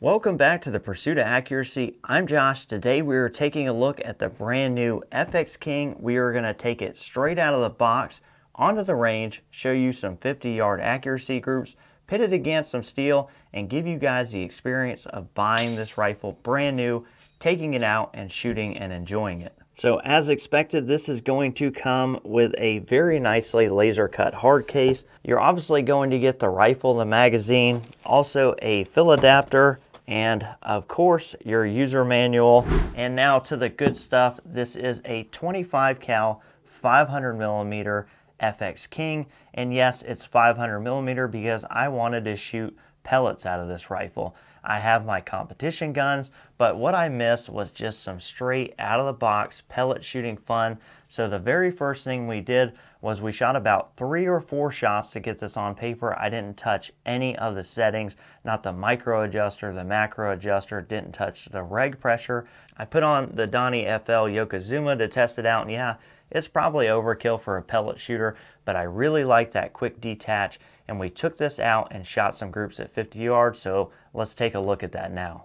Welcome back to the Pursuit of Accuracy. I'm Josh. Today we are taking a look at the brand new FX King. We are going to take it straight out of the box onto the range, show you some 50-yard accuracy groups, pit it against some steel, and give you guys the experience of buying this rifle brand new, taking it out and shooting and enjoying it. So as expected, this is going to come with a very nicely laser cut hard case. You're obviously going to get the rifle, the magazine, also a fill adapter, and of course your user manual. And now to the good stuff. This is a 25 cal 500 millimeter FX King, and yes, it's 500 millimeter because I wanted to shoot pellets out of this rifle. I have my competition guns, but what I missed was just some straight out of the box pellet shooting fun. So the very first thing we did was we shot about 3 or 4 shots to get this on paper. I didn't touch any of the settings, not the micro adjuster, the macro adjuster, didn't touch the reg pressure. I put on the Donnie FL Yokozuna to test it out, and yeah, it's probably overkill for a pellet shooter, but I really like that quick detach, and we took this out and shot some groups at 50 yards, so let's take a look at that now.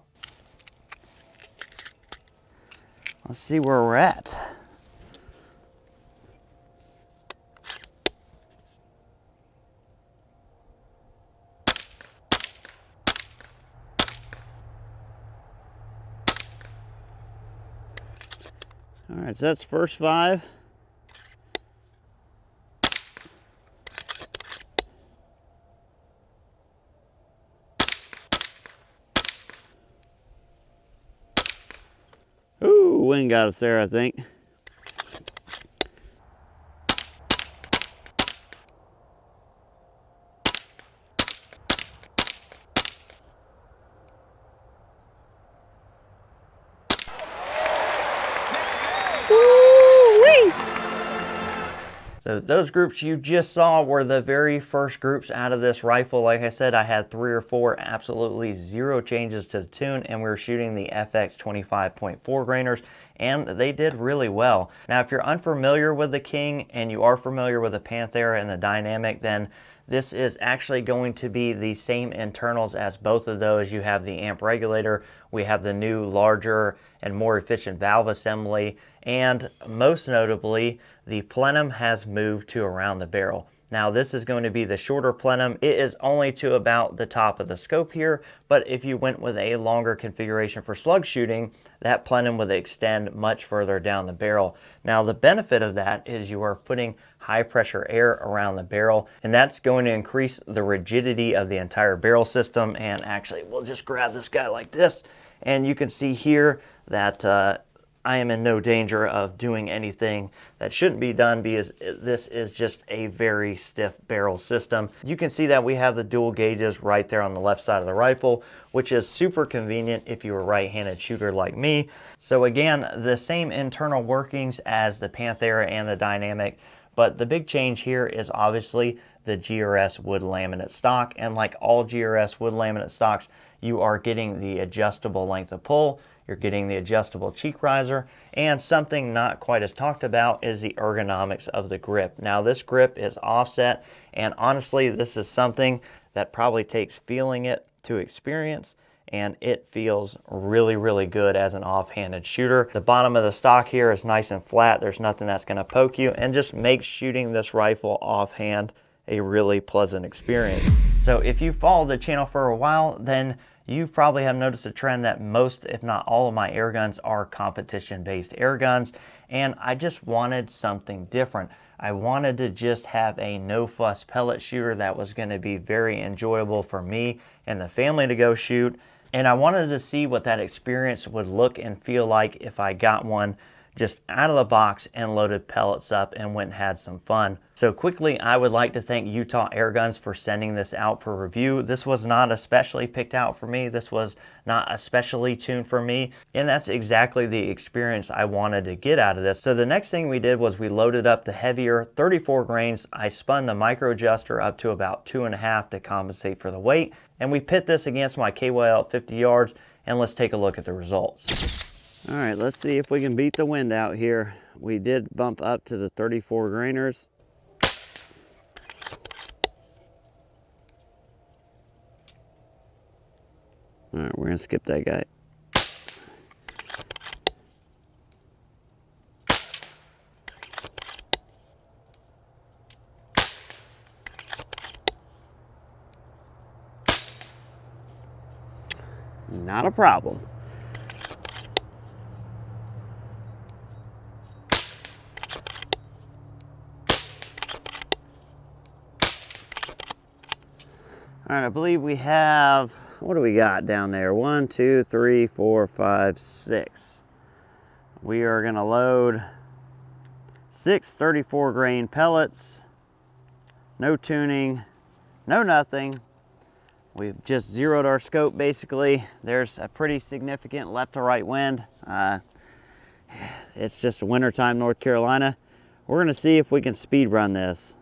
Let's see where we're at. All right, so that's first 5. Ooh, wind got us there, I think. So those groups you just saw were the very first groups out of this rifle. Like I said, I had 3 or 4, absolutely 0 changes to the tune, and we were shooting the FX 25.4 grainers, and they did really well. Now, if you're unfamiliar with the King and you are familiar with the Panthera and the Dynamic, then this is actually going to be the same internals as both of those. You have the amp regulator, we have the new larger and more efficient valve assembly, and most notably, the plenum has moved to around the barrel. Now this is going to be the shorter plenum. It is only to about the top of the scope here, but if you went with a longer configuration for slug shooting, that plenum would extend much further down the barrel. Now the benefit of that is you are putting high pressure air around the barrel, and that's going to increase the rigidity of the entire barrel system. And actually, we'll just grab this guy like this, and you can see here that I am in no danger of doing anything that shouldn't be done because this is just a very stiff barrel system. You can see that we have the dual gauges right there on the left side of the rifle, which is super convenient if you're a right-handed shooter like me. So again, the same internal workings as the Panthera and the Dynamic, but the big change here is obviously the GRS wood laminate stock, and like all GRS wood laminate stocks, you are getting the adjustable length of pull, you're getting the adjustable cheek riser, and something not quite as talked about is the ergonomics of the grip. Now this grip is offset, and honestly this is something that probably takes feeling it to experience, and it feels really, really good as an offhanded shooter. The bottom of the stock here is nice and flat. There's nothing that's going to poke you, and just makes shooting this rifle offhand a really pleasant experience. So if you followed the channel for a while, then you probably have noticed a trend that most, if not all, of my air guns are competition-based air guns, and I just wanted something different. I wanted to just have a no-fuss pellet shooter that was going to be very enjoyable for me and the family to go shoot, and I wanted to see what that experience would look and feel like if I got one just out of the box and loaded pellets up and went and had some fun. So quickly, I would like to thank Utah Airguns for sending this out for review. This was not especially picked out for me. This was not especially tuned for me. And that's exactly the experience I wanted to get out of this. So the next thing we did was we loaded up the heavier 34 grains. I spun the micro adjuster up to about 2.5 to compensate for the weight. And we pit this against my KYL at 50 yards, and let's take a look at the results. All right, let's see if we can beat the wind out here. We did bump up to the 34 grainers. All right, we're gonna skip that guy. Not a problem. All right, I believe we have, what do we got down there? 1, 2, 3, 4, 5, 6. We are gonna load 6 34 grain pellets. No tuning, no nothing. We've just zeroed our scope basically. There's a pretty significant left to right wind. It's just wintertime North Carolina. We're gonna see if we can speed run this.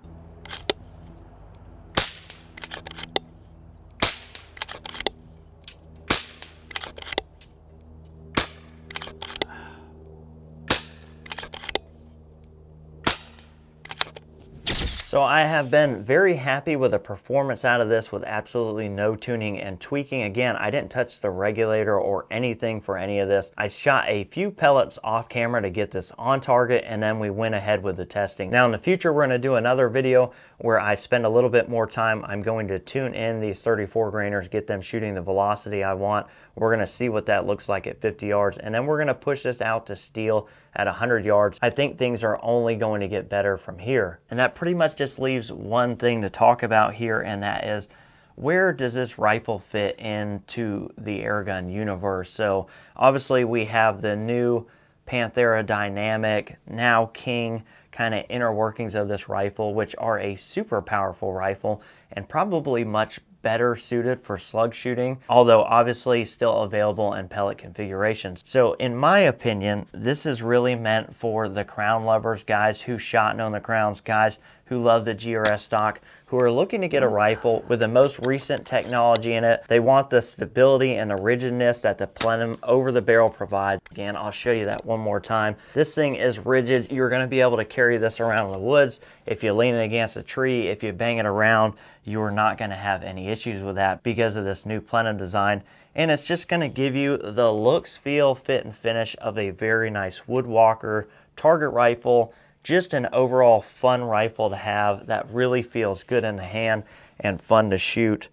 So I have been very happy with the performance out of this with absolutely no tuning and tweaking. Again, I didn't touch the regulator or anything for any of this. I shot a few pellets off camera to get this on target, and then we went ahead with the testing. Now in the future, we're gonna do another video where I spend a little bit more time. I'm going to tune in these 34 grainers, get them shooting the velocity I want. We're gonna see what that looks like at 50 yards, and then we're gonna push this out to steel at 100 yards. I think things are only going to get better from here. And that pretty much just leaves one thing to talk about here, and that is, where does this rifle fit into the airgun universe? So obviously we have the new Panthera Dynamic, now King, kind of inner workings of this rifle, which are a super powerful rifle and probably much better suited for slug shooting, although obviously still available in pellet configurations. So in my opinion, this is really meant for the crown lovers, guys who shot and own the crowns, guys who love the GRS stock, who are looking to get a rifle with the most recent technology in it. They want the stability and the rigidness that the plenum over the barrel provides. Again, I'll show you that one more time. This thing is rigid. You're gonna be able to carry this around in the woods. If you lean it against a tree, if you bang it around, you're not gonna have any issues with that because of this new plenum design. And it's just gonna give you the looks, feel, fit, and finish of a very nice woodwalker target rifle. Just an overall fun rifle to have that really feels good in the hand and fun to shoot.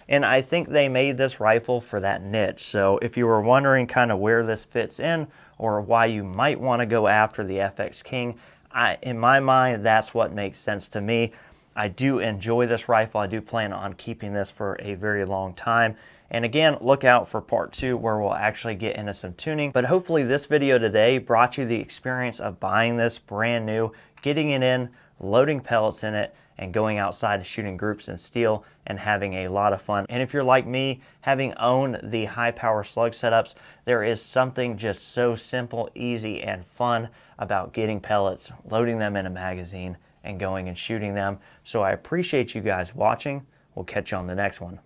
And I think they made this rifle for that niche. So if you were wondering kind of where this fits in or why you might want to go after the FX King, in my mind, that's what makes sense to me. I do enjoy this rifle. I do plan on keeping this for a very long time. And again, look out for part 2 where we'll actually get into some tuning. But hopefully this video today brought you the experience of buying this brand new, getting it in, loading pellets in it, and going outside and shooting groups in steel and having a lot of fun. And if you're like me, having owned the high power slug setups, there is something just so simple, easy, and fun about getting pellets, loading them in a magazine, and going and shooting them. So I appreciate you guys watching. We'll catch you on the next one.